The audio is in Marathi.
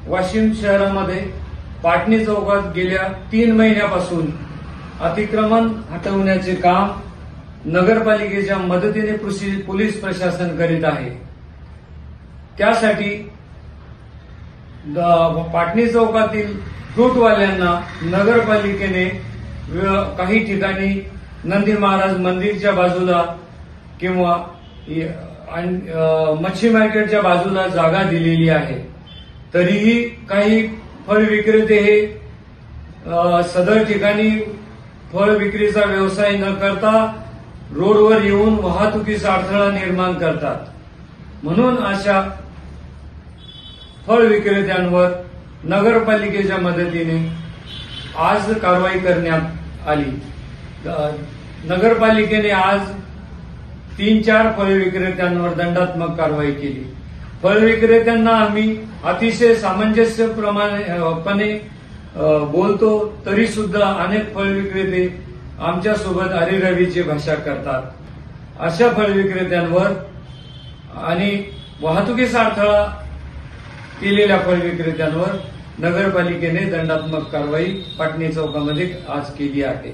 वाशिम शहरामध्ये पाटणी चौकात गेल्या 3 महिन्यापासून अतिक्रमण हटवण्याचे काम नगरपालिकेच्या मदतीने पोलीस प्रशासन करीत आहे। त्यासाठी पाटणी चौकातील फ्रूटवाल्यांना नगरपालिकेने काही ठिकाणी नंदी महाराज मंदिरच्या बाजूला किंवा मच्छी मार्केटच्या बाजूला जागा दिलेली आहे। तरीही काही फळ विक्रेते हे सदर ठिकाणी फळ विक्रीचा व्यवसाय न करता रोडवर येऊन वाहतुकीचा अडथळा निर्माण करतात। म्हणून अशा फळ विक्रेत्यांवर नगरपालिकेच्या मदतीने आज कारवाई करण्यात आली। नगरपालिकेने आज 3-4 फळ विक्रेत्यांवर दंडात्मक कारवाई केली। फळ विक्रेत्यांना आम्ही अतिशय सामंजस्यपणे बोलतो, तरी सुद्धा अनेक फळ विक्रेते आमच्यासोबत अरेरावीची भाषा करतात। अशा फळ विक्रेत्यांवर आणि वाहतुकीचा अडथळा केलेल्या फळ विक्रेत्यांवर नगरपालिकेने दंडात्मक कारवाई पाटणी चौकामध्ये आज केली आहे।